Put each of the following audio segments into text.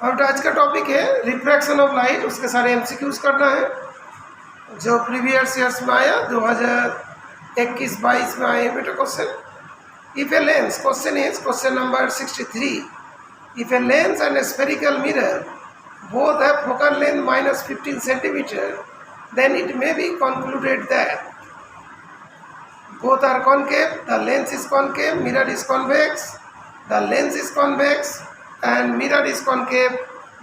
और आज का टॉपिक है रिफ्रैक्शन ऑफ लाइट। उसके सारे एमसीक्यूज करना है जो प्रीवियस ईयर्स में आया, 2021-22 में आए बेटा question. If a lens, question is question number 63, if a lens and A spherical mirror both have focal length minus 15 centimeter, then it may be concluded that both are concave, the lens is concave, mirror is convex, the lens is convex and mirror is concave,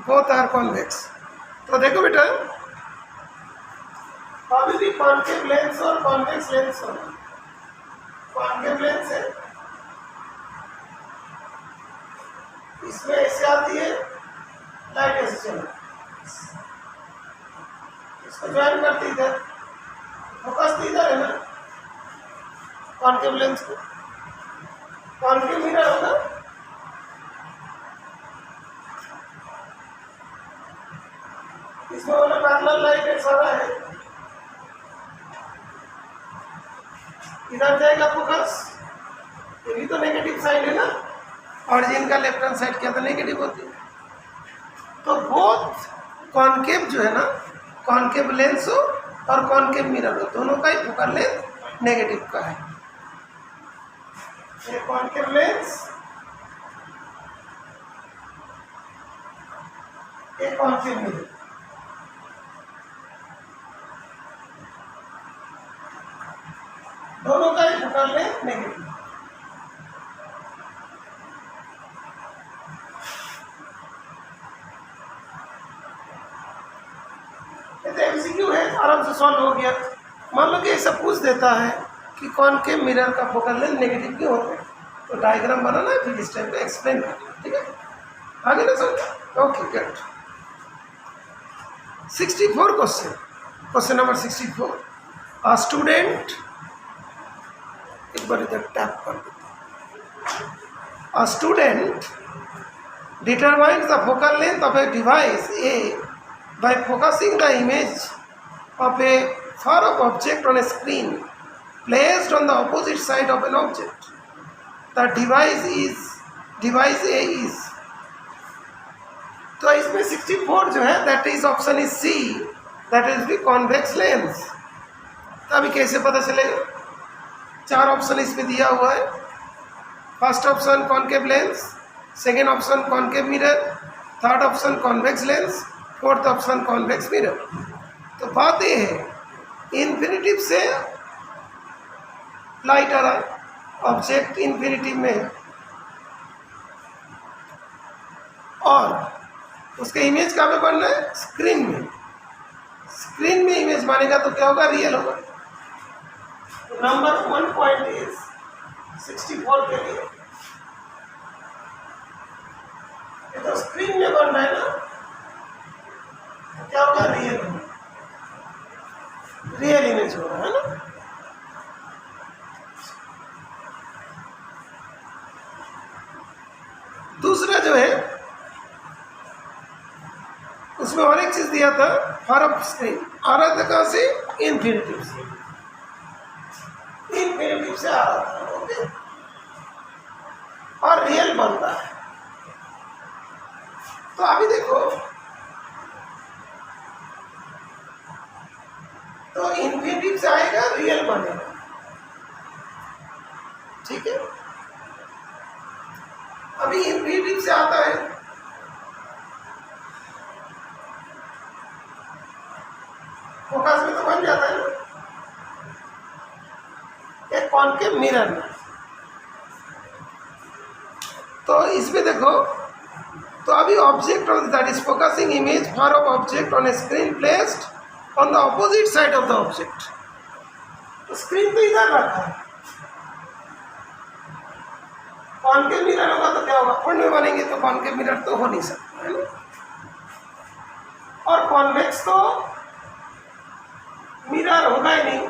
both are convex. तो देखो बेटा, अभी भी concave lens और convex lens हो। Concave lens है, इसमें ऐसे आती है लाइट, ऐसे चला, इसको ज्वाइन करती इधर, फोकस इधर है ना कॉन्केव लेंस को। कॉन्केव मिरर होगा, इसमें वाला पैरेलल लाइट एक सारा है, इधर जाएगा फोकस, ये भी तो नेगेटिव साइड है ना, ऑरिजिन का लेफ्ट हैंड साइड क्या तो नेगेटिव होती है। तो बोथ कॉन्केव जो है ना, कॉन्केव लेंस हो और कॉन्केव मिरर हो, दोनों का ही फोकल लेंथ नेगेटिव का है। ये कॉन्केव लेंस, ये कॉन्केव मिरर, दोनों का ही फोकल लेंथ नेगेटिव। एमसीक्यू है, आराम से सॉल्व हो गया। मान लो कि ऐसा पूछ देता है कि कॉन्केव मिरर का फोकल लेंथ नेगेटिव क्यों होता है, तो डायग्राम बनाना है, फिर इस टाइम पे एक्सप्लेन करना, ठीक है। आगे ना समझ, okay good. 64 question, question number 64। A student, एक बार इधर टैप कर देता। A student determines the focal length of a device A by focusing the image of a far-off object on a screen placed on the opposite side of an object. The device A is, तो इसमें 64 जो है that is option is C, that is the convex lens. तो अभी कैसे पता चलेगा? 4 option इसमें दिया हुआ है। First option concave lens, second option concave mirror, third option convex lens, fourth option convex mirror. तो बात यह है, इन्फिनिटिव से लाइट आ रहा है, ऑब्जेक्ट इन्फिनिटिव में है और उसके इमेज कहाँ पे बनना है? स्क्रीन में। स्क्रीन में इमेज बनेगा तो क्या होगा? रियल होगा। नंबर 1 पॉइंट इज 64 के लिए ये तो स्क्रीन में बन रहा है ना, क्या होगा? रियल, रियल इमेज हो रहा है ना। दूसरा जो है उसमें और एक चीज दिया था, फार ऑफ स्क्रीन आ रहा था कहां से? इन्फिनिटिव से, इन्फिनिटिव से आ रहा था, ओके, और रियल बन रहा है। तो अभी देखो, तो इन्फिनिटिव से आएगा, रियल बनेगा, ठीक है। अभी इन्फिनिटिव से आता है, फोकस में तो बन जाता है ना, एक कॉन्केव मिरर में। तो इसमें देखो, तो अभी object on that is focusing image far of object on A screen placed on the opposite side of the object। तो स्क्रीन तो इधर रखा है, कॉन्केव मिरर होगा तो क्या होगा? फ्रंट में बनेंगे, तो कॉन्केव मिरर तो हो नहीं सकता है ना। और कॉन्वेक्स तो मिरर होगा ही नहीं,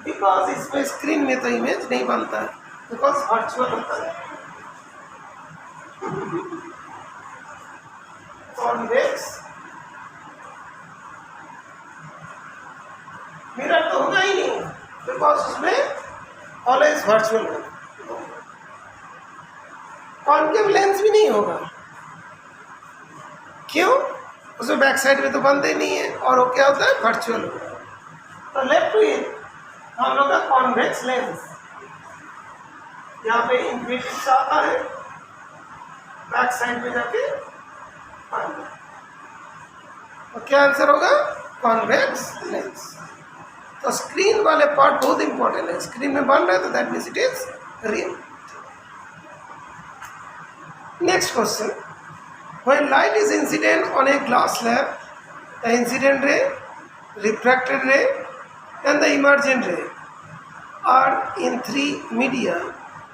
बिकॉज इसमें स्क्रीन में तो इमेज नहीं बनता है, बिकॉज वर्चुअल होता है। कॉन्वेक्स मिरर तो होगा ही नहीं, बिकॉज उसमें ऑलवेज वर्चुअल होगा। कॉन्केव लेंस भी नहीं होगा, क्यों? उसमें बैक साइड में तो बनते नहीं है, और वो क्या होता है, वर्चुअल होता है। तो लेफ्ट विथ हम लोग का कॉन्वेक्स लेंस, यहाँ पे इंफिनिटी आता है, बैक साइड में जाके बनता है। तो क्या आंसर होगा? Convex lens. तो स्क्रीन वाले पार्ट बहुत इंपॉर्टेंट है, स्क्रीन में बन रहा है तो that means it is real. Next question, when light is incident on a glass slab, the incident ray, refracted ray and the emergent ray are in three media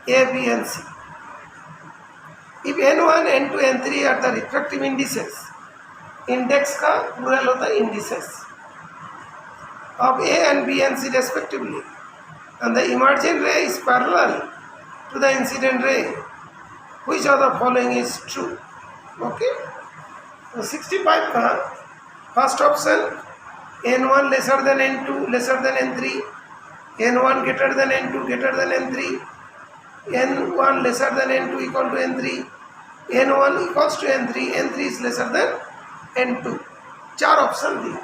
A, B and C. If N1, N2, N3 are the refractive indices, index का plural होता है indices of A and B and C respectively, and the emergent ray is parallel to the incident ray, which of the following is true? Okay, तो 65 का first option N1 lesser than N2 lesser than N3, N1 greater than N2 greater than N3, N1 lesser than N2 equal to N3, N1 equals to N3, N3 is lesser than N2। चार option दिए,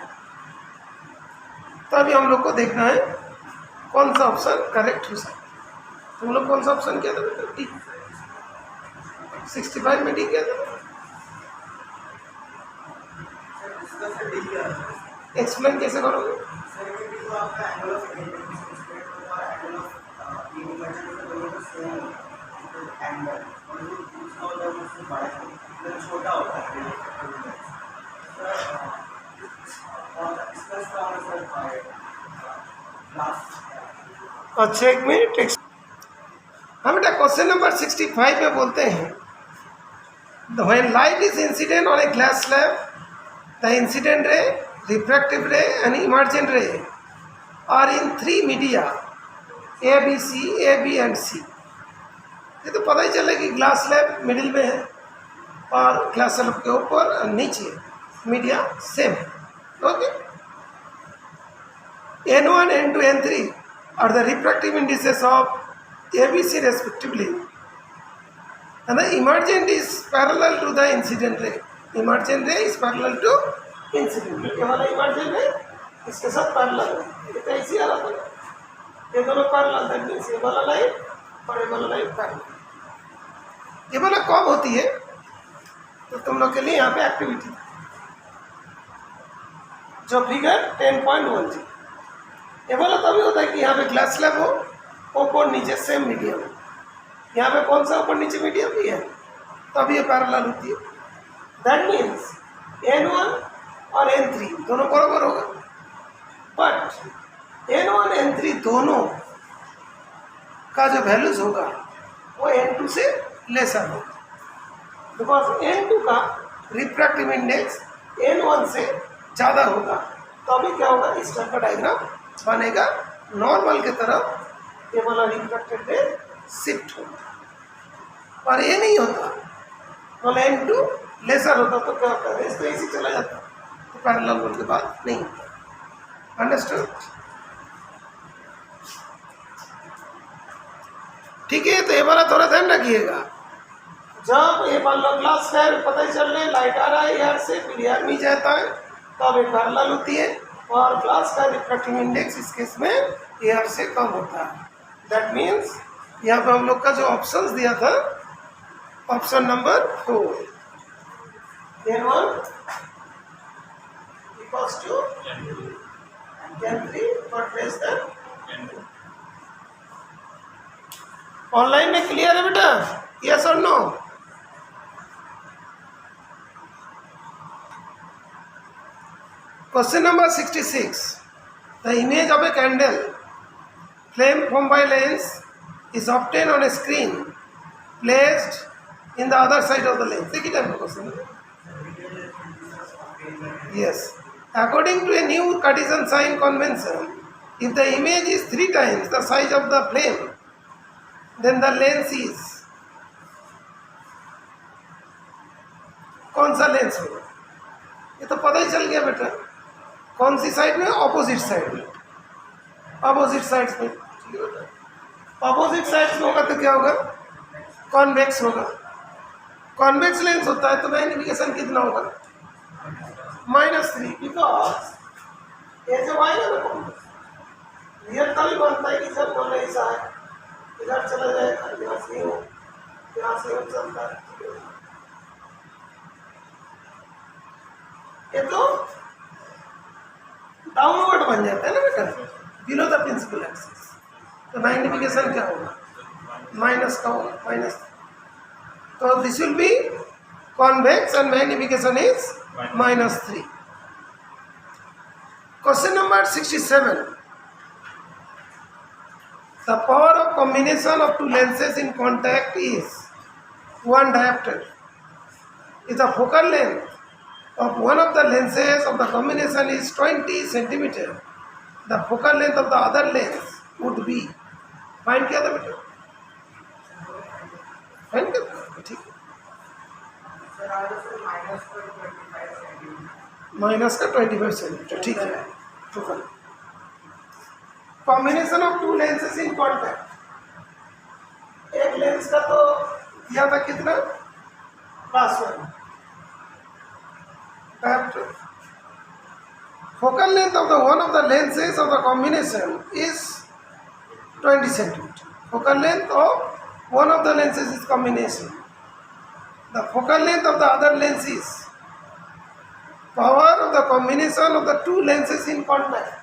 तो अभी हम लोग को देखना है कौन सा ऑप्शन करेक्ट हो सकता है। तुम लोग कौन सा ऑप्शन किया था बेटा? डी। 65 में डी किया था। एक्सप्लेन कैसे करोगे? अच्छा एक मिनट, हम बेटा क्वेश्चन नंबर 65 में बोलते हैं when light is incident on a glass slab, the incident ray, refractive ray and emergent ray are in three media A, B, C, A, B and C। ये तो पता ही चला कि ग्लास स्लैब मिडिल में है और ग्लास स्लैब के ऊपर और नीचे मीडिया सेम है। Okay, N1, N2, N3 are the refractive indices of A, B, C respectively, and the emergent is parallel to the incident ray। emergent ray is parallel to incident ray। ये वाला emergent ray इसके साथ parallel है, ये कैसी आ रहा था, ये दोनों parallel दैट मीन्स ये वाला लाइन और ये वाला लाइन parallel। ये वाला कब होती है? तो तुम लोग के लिए यहाँ पे एक्टिविटी जो फिगर 10.1 जी, ये वाला तभी होता है कि यहाँ पे ग्लास स्लैब हो, ऊपर नीचे सेम मीडियम, यहाँ पे कौन सा ऊपर नीचे मीडियम भी है, तब ये पैरेलल होती है। दैट मीन्स N1 और N3 दोनों बराबर होगा, बट N1 N3 दोनों का जो वैल्यूज होगा वो N2 से लेसर होगा, बिकॉज N2 का रिफ्रैक्टिव इंडेक्स N1 से ज़्यादा होगा। तो अभी क्या होगा, इस टाइप का डायग्राम बनेगा, नॉर्मल की तरफ ये वाला रिफ्रैक्टेड रे शिफ्ट होगा, और ये नहीं होता, मतलब N2 लेसर होता तो क्या होता है, इसको ऐसे चला जाता, तो पैरेलल होने के बाद नहीं होता। अंडरस्टैंड? ठीक है, तो ये वाला थोड़ा ध्यान रखिएगा, जब ये वाला ग्लास है पता ही चल रहा है लाइट आ रहा है यार से, फिर यार नहीं जाता है, तब ये पैरेलल होती है, और ग्लास का रिफ्रैक्टिव इंडेक्स इस केस में एयर से कम होता है। दैट मीन्स यहाँ पे हम लोग का जो ऑप्शंस दिया था, option number 4, N1 equals to N3 but less than N2। Online में क्लियर है बेटा? यस और no? Question number 66. The image of a candle flame formed by lens is obtained on a screen placed in the other side of the lens. Take it up, question. Yes. According to a new Cartesian sign convention, if the image is 3 times the size of the flame, then the lens is कौन सा lens होगा? ये तो पता ही चल गया बेटा, कौन सी साइड में? ऑपोजिट साइड में। ऑपोजिट साइड्स में, ऑपोजिट साइड्स में होगा तो क्या होगा? कॉन्वेक्स होगा। कॉन्वेक्स लेंस होता है तो मैग्निफिकेशन कितना होगा? -3 बिकॉज ये जो आएगा ना कॉम्प्लेक्स रियल तभी बनता है कि जब मान ऐसा है, इधर चला जाएगा, यहाँ से हो, यहाँ से हो चलता है। ये तो डाउनवर्ड बन जाता है ना बेटा, बिलो द प्रिंसिपल एक्सिस। तो मैग्निफिकेशन क्या होगा, माइनस का होगा, माइनस। तो this will be convex and magnification is -3। Question number 67, the power of combination of two lenses in contact is 1 diopter. If the focal length of one of the lenses of the combination is 20 centimeter, the focal length of the other lens would be, find किया था बेटा, find किया था, ठीक है, minus का 25 centimetre, ठीक है। Focal combination of to lenses in contact, एक लेंस का तो दिया था कितना, +1 diopter. Focal length of the one of the lenses of the combination is 20 centimeter. Focal length of one of the lenses is combination. The focal length of the other lens is power of the combination of the two lenses in contact.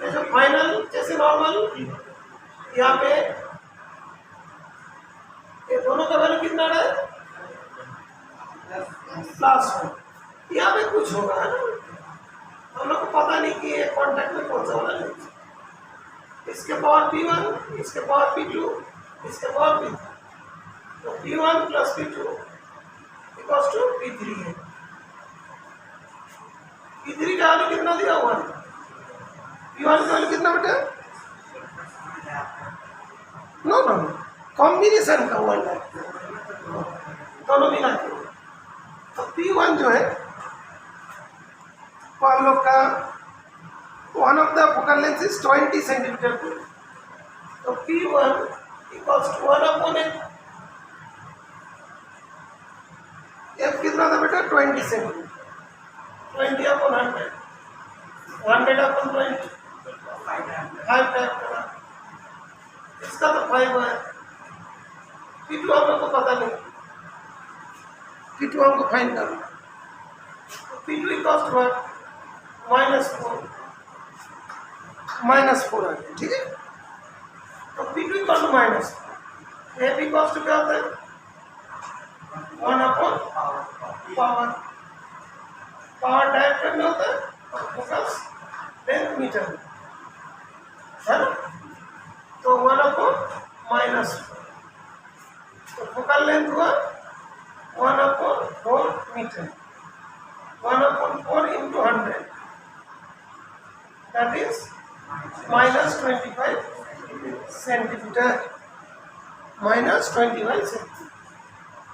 ये जो final जैसे normal यहाँ पे ये दोनों का value कितना है, +1। यहाँ पे कुछ होगा है ना, हम लोग को पता नहीं कि ये कॉन्टैक्ट में कौन सा वाला लेंस, इसके पावर P1, इसके पावर P2, इसके पावर P3, तो P1 + P2 = P3 है। P3 का वैल्यू कितना दिया हुआ है, P1 का वैल्यू कितना बेटा, नो कॉम्बिनेशन का 1 है, दोनों मिला के। तो P1 जो है वो हम लोग का one of the focal length is 20 centimetre, तो P1 = 1/8। F कितना था बेटा, 20 सेंटीमीटर, 20/100, 100/20, 5 diopter, इसका तो 5 है। P2 हम लोग को पता नहीं, P2 हमको फाइंड करना, तो P2 = -4 आ गया, ठीक है। तो P2 = -4, F = क्या होता है, 1/पावर, पावर डायरेक्टर में होता है और फोकस लेंथ मीटर में है ना, तो 1/-4, तो फोकल लेंथ हुआ 1/4 metre, 1/4 × 100, that is -25 centimetre, -25 centimetre,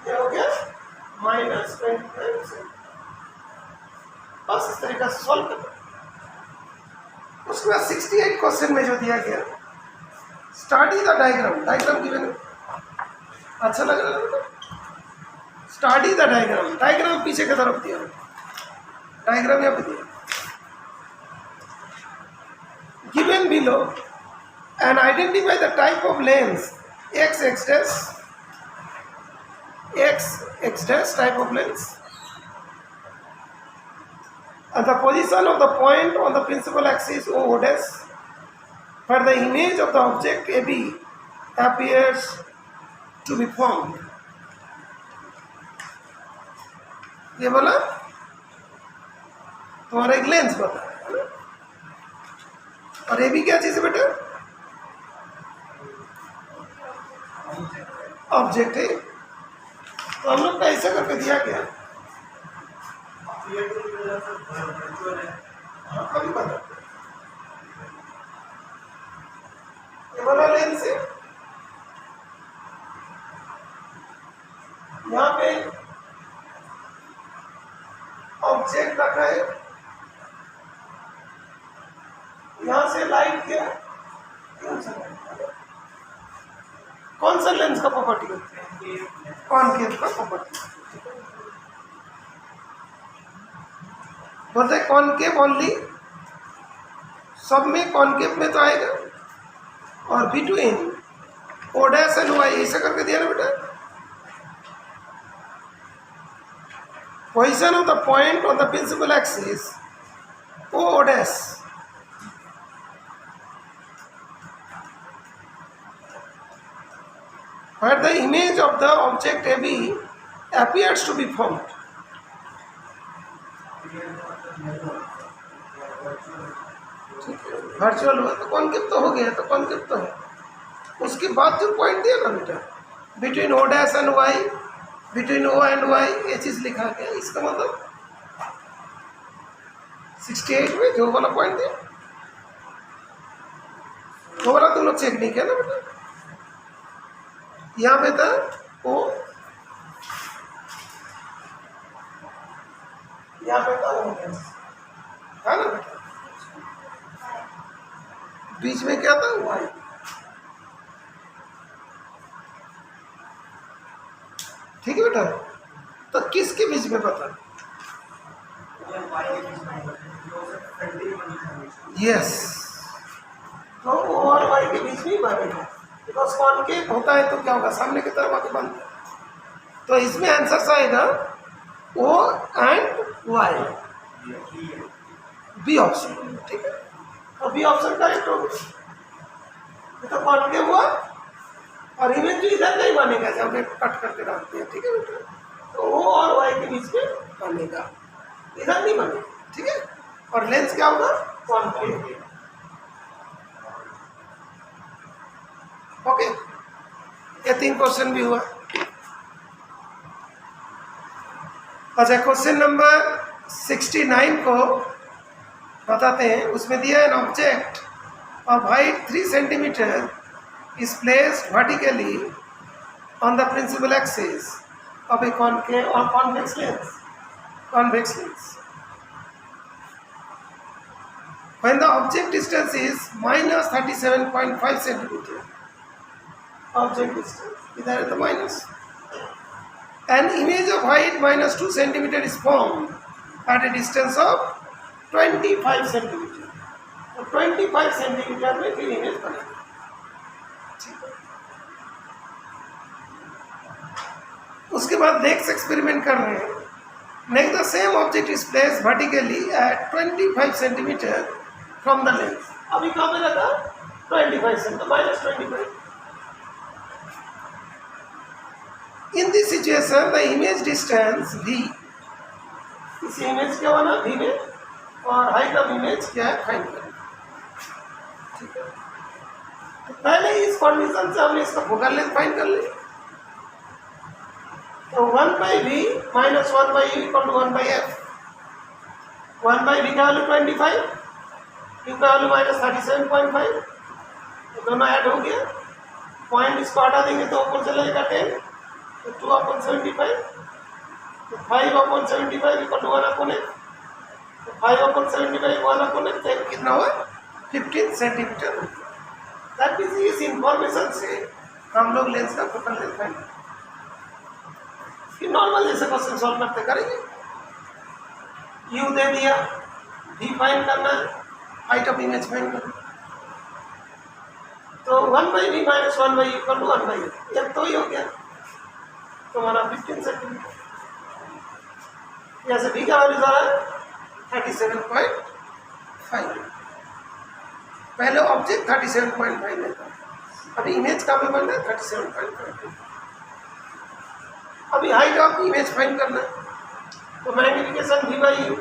ये हो गया -25 सेंटीमीटर। बस इस तरीका से सॉल्व करना। उसके बाद 68 क्वेश्चन में जो दिया गया, study the diagram, diagram given, अच्छा लग रहा है, स्टडी द डायग्राम, डायग्राम पीछे की तरफ दिया, डायग्राम यहाँ पे दिया, given below and identify the type of lens x dash type of lens and the position of the point on the principal axis O dash where the image of the object AB appears to be formed। ये बोला तुम्हारा एक lens बता, और ये भी क्या चीज है बेटा, ऑब्जेक्ट है। तो हम लोग का ऐसा करके दिया गया, अभी बता, ये वाला लेंस है, यहाँ पे ऑब्जेक्ट रखा है, यहाँ से लाइट क्या, कौन सा लेंस का प्रॉपर्टी होती है, कॉनकेव का प्रॉपर्टी। बोलते हैं कॉनकेव ओनली, सब में कॉनकेव में तो आएगा, और between O dash and Y ऐसा करके दिया ना बेटा। Position of the point on the principal axis O dash, where the image of the object AB appears to be formed. Virtual हुआ तो कॉनकेव तो हो गया, तो कॉनकेव तो है। उसके बाद जो पॉइंट दिया ना बेटा, between O dash and Y, between O and Y, ये चीज़ लिखा गया। इसका मतलब 68 में जो वाला पॉइंट दिया वो वाला तुम लोग चेक नहीं किया ना बेटा। यहाँ पे था ओ, यहाँ पे था ओ है ना बेटा, बीच में क्या था वाई। ठीक है बेटा, तो किसके बीच में पता? यस, तो ओ और वाई के बीच में ही बनेगा, बिकॉज कॉनकेव होता है तो क्या होगा, सामने की तरफ आके बनता है। तो इसमें आंसर आएगा O and Y, B option. ठीक है, तो बी ऑप्शन करेक्ट हो गया। तो कॉनकेव हुआ और इमेज जो इधर नहीं बनेगा जब कट करके रखते हैं। ठीक है बेटा, तो ओ और वाई के बीच में बनेगा, इधर नहीं बनेगा। ठीक है, और लेंस क्या होगा, कॉनकेव। ओके, ये 3 क्वेश्चन भी हुआ। अच्छा, क्वेश्चन नंबर 69 को बताते हैं। उसमें दिया है an object of height 3 centimetre is placed vertically on the principal axis of a concave or convex lens. Convex lens. When the object distance is minus 37.5 centimeter, object distance, इधर है तो minus, an image of height minus 2 centimeter is formed at a distance of 25 centimeter. तो 25 centimeter में फिर image बनेगी। उसके बाद next experiment कर रहे हैं। Next the same object is place vertically at 25 centimetre from the lens. अभी कहाँ पे रखा, 25 centimetre, minus 25। In this situation the image distance v, इस इमेज क्या बना v में, और हाइट ऑफ इमेज क्या है, फाइंड करना। ठीक है, तो पहले इस कंडीशन से हमने इसका फोकल लेंथ फाइंड कर लिया। तो 1/v minus 1/u equal to 1/f। 1/v का वैल्यू 25, u का वैल्यू माइनस 37.5, तो दोनों ऐड हो गया। पॉइंट इसको हटा देंगे तो ऊपर चला जाएगा 10, तो 2/75, तो 5/75 इक्वल टू 1/f। तो 5/75 1/f कितना हुआ, 15 सेंटीमीटर। दैट मीन्स इस इंफॉर्मेशन से हम लोग लेंस का फोकल लेंथ फाइंड नॉर्मल जैसे क्वेश्चन सॉल्व करते करेंगे। यू दे दिया, v फाइंड करना है, हाइट ऑफ इमेज फाइंड करना। तो 1/v minus 1/u equal to 1/f, जब तो ही हो गया, तो हमारा 15 सेंटीमीटर। यहाँ से v का वैल्यू आ रहा है 37.5। पहले ऑब्जेक्ट 37.5 लेता, अभी इमेज का में बन रहा है 37.5। अभी हाइट ऑफ इमेज फाइंड करना है, तो magnification v/u,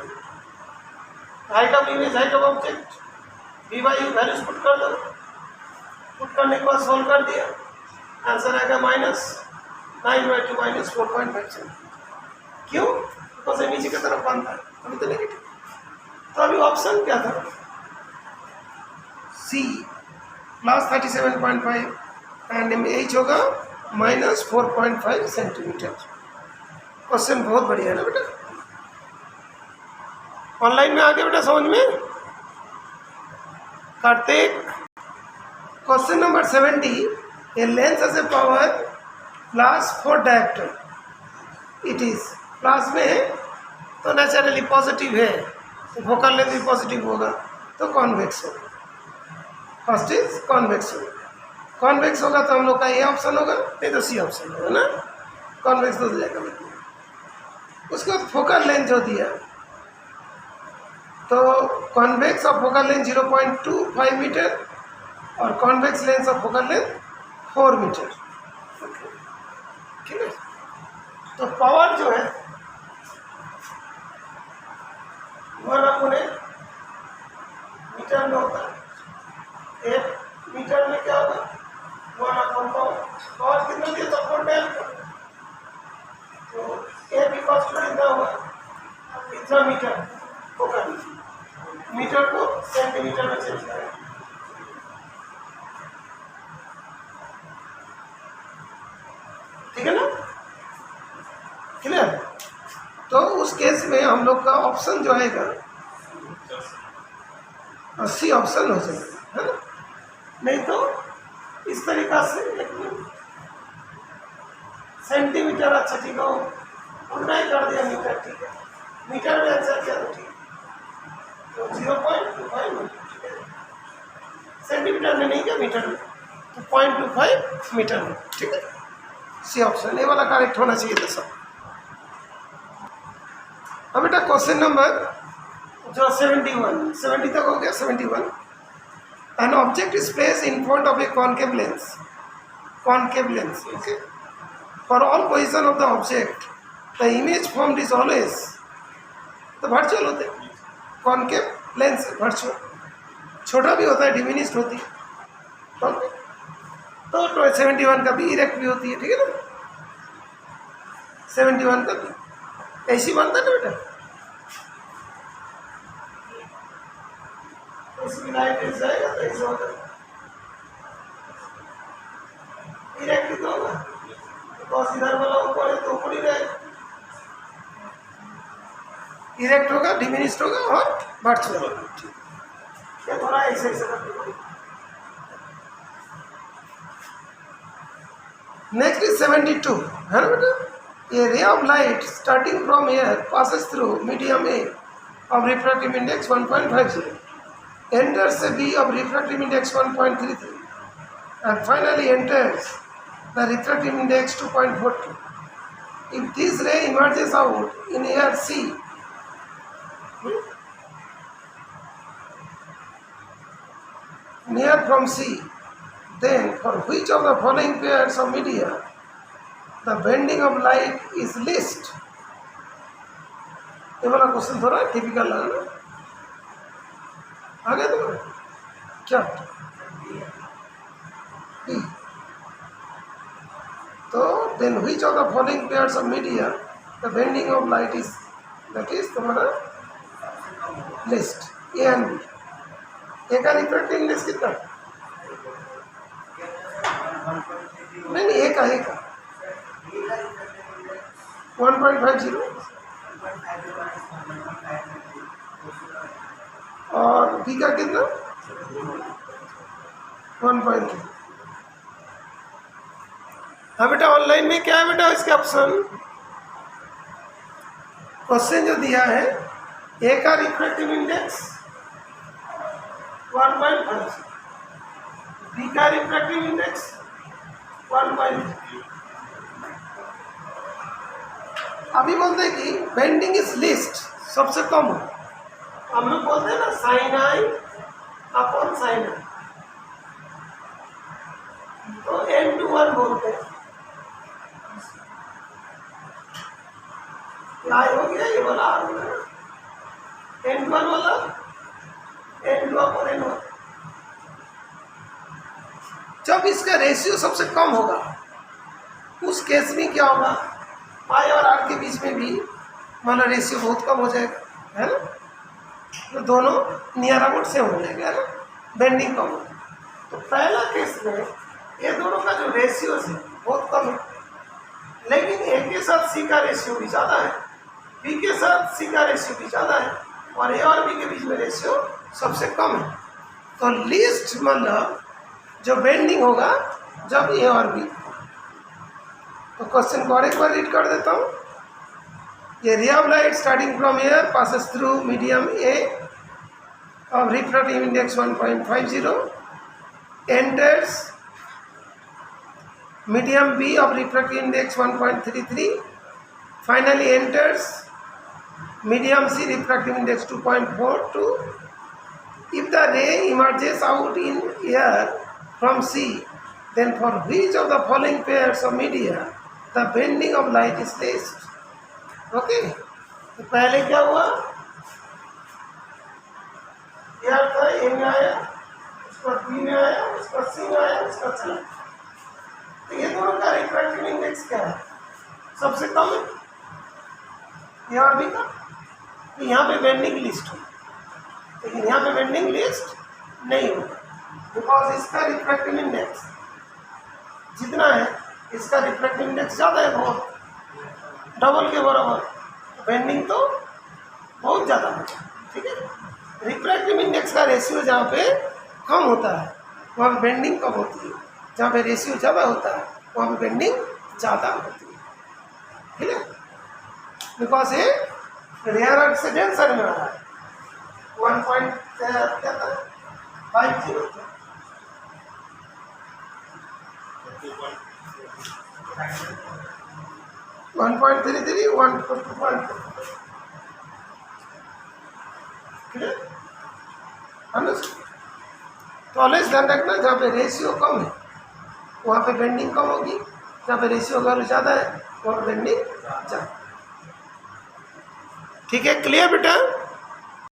height of image, height of object, v/u values put कर दो। पुट करने के बाद सोल्व कर दिया, आंसर आएगा -9/2 माइनस 4.5 सेंटीमीटर। क्यों, बिकॉज नीचे की तरफ बनता है, अभी तो नेगेटिव। तो अभी ऑप्शन क्या था, सी प्लस 37.5 एंड एच होगा -4.5 सेंटीमीटर। क्वेश्चन बहुत बढ़िया है ना बेटा, ऑनलाइन में आ गया बेटा, समझ में। Kartik, question number 70, a lens as a power +4 dioptre, it is plus में है तो नेचुरली पॉजिटिव है, तो फोकल लेंथ भी पॉजिटिव होगा तो कॉन्वेक्स होगा। फर्स्ट इज कॉन्वेक्स होगा। कॉन्वेक्स होगा तो हम लोग का ए ऑप्शन होगा, नहीं तो सी ऑप्शन होगा ना। कॉन्वेक्स हो जाएगा मतलब। उसके बाद फोकल लेंथ जो दिया, तो convex of focal length 0.25 metre और convex length of focal length 4 metre. ठीक है। तो पावर जो है वन अपने मीटर में होता है। 1 मीटर में क्या होगा, 1 अपॉन पावर। पावर कितना दिया तो 4 टाइम, तो ए भी कॉस्ट कितना होगा, इतना मीटर होगा। मीटर को सेंटीमीटर में चेंज करें। ठीक है ना, क्लियर। तो उस केस में हम लोग का ऑप्शन जो आएगा सी ऑप्शन हो जाएगा, है ना। नहीं तो इस तरीका से सेंटीमीटर, अच्छा ठीक है, उल्टा ही कर दिया मीटर। ठीक है, मीटर में आंसर किया तो ठीक है, तो 0.25 मीटर। सेंटीमीटर में नहीं क्या, मीटर में, तो 0.25 मीटर में। ठीक है, सी ऑप्शन ये वाला करेक्ट होना चाहिए था सब। अब बेटा क्वेश्चन नंबर जो 70 तक हो गया। 71, an object is place in front of A concave lens. Concave lens, okay. For all position of the object the image formed is always, तो वर्चुअल होते हैं। कॉनकेव लेंस वर्चुअल, छोटा भी होता है, डिमिनिश्ड होती है। ओके, तो 71 का भी इरेक्ट भी होती है। ठीक है ना, 71 का भी ऐसी बनता है ना बेटा, इसकी लाइट ऐसे आएगा तो ऐसे होगा, इरेक्ट ही तो होगा, बिकॉज इधर वाला ऊपर है तो ऊपर ही रहेगा। इरेक्ट होगा, डिमिनिश्ड होगा और वर्चुअल होगा। ये थोड़ा ऐसे ऐसे करके। नेक्स्ट इज 72, है ना बेटा। A ray of light starting from here passes through medium A of refractive index 1.50, enters a B of refractive index 1.33, and finally enters the refractive index 2.42. If this ray emerges out in air C, near from C, then for which of the following pairs of media the bending of light is least? ये वाला question थोड़ा typical लगा ना। आगे तो क्या, तो then which of the following pairs of media the bending of light is, that is तुम्हारा least, A and B। ए का रिफ्रैक्टिव इंडेक्स कितना, नहीं ए का 1.50 और बी का कितना 1.3। हाँ बेटा, ऑनलाइन में क्या है बेटा इसके ऑप्शन, क्वेश्चन जो दिया है, ए का रिफ्रैक्टिव इंडेक्स 1.5, बी का रिफ्रैक्टिव इंडेक्स 1.3। अभी बोलते हैं कि बेंडिंग इज लीस्ट, सबसे कम हो। हम लोग बोलते हैं ना साइन आई अपॉन साइन आई, तो n/1 बोलते हैं। आई हो गया, ये वाला आ गया n/1 वाला, n/2 अपॉन n/1। जब इसका रेशियो सबसे कम होगा उस केस में क्या होगा, पाई और आर के बीच में भी माना रेशियो बहुत कम हो जाएगा, है ना, तो दोनों नियर अबाउट सेम हो जाएगा, है ना, बेंडिंग कम होगा। तो पहला केस में ये दोनों का जो रेशियो है बहुत कम है, लेकिन ए के साथ सी का रेशियो भी ज़्यादा है, बी के साथ सी का रेशियो भी ज़्यादा है, और ए और बी के बीच में रेशियो सबसे कम है। तो लीस्ट मतलब जो बेंडिंग होगा जब ए और बी। तो क्वेश्चन को और एक बार रीड कर देता हूँ। ये ray of light starting from air passes through medium A of refractive index 1.50, enters medium B of refractive index 1.33, finally enters medium C refractive index 2.42. If the ray emerges out in air from C, then for which of the following pairs of media the bending of light is least? Okay, तो पहले क्या हुआ, air था ए में आया, उसका B में आया, उसका सी में आया, उसका चला। तो ये दोनों का रिफ्रैक्टिव इंडेक्स क्या है, सबसे कम है यहाँ भी का। तो यहाँ पे बेंडिंग लिस्ट हो, लेकिन यहाँ पे बेंडिंग लिस्ट नहीं होगा, बिकॉज इसका रिफ्रैक्टिव इंडेक्स जितना है इसका रिफ्रैक्टिव इंडेक्स ज़्यादा है, बहुत डबल के बराबर। बेंडिंग तो बहुत ज़्यादा होगा, ठीक है। रिफ्रैक्टिव इंडेक्स का रेशियो जहाँ पे कम होता है वहाँ पे बेंडिंग कम होती है, जहाँ पे रेशियो ज़्यादा होता है वहाँ पे बेंडिंग ज़्यादा होती है, ठीक है। बिकॉज ये रेयर अर्थ से डेंसर में आ रहा है 1.33 1.42 तो ऑलवेज ध्यान रखना, जहाँ पे रेशियो कम है वहाँ पे बेंडिंग कम होगी, जहाँ पे रेशियो अगर ज़्यादा है वहाँ पे बेंडिंग ज़्यादा। ठीक है, क्लियर बेटा।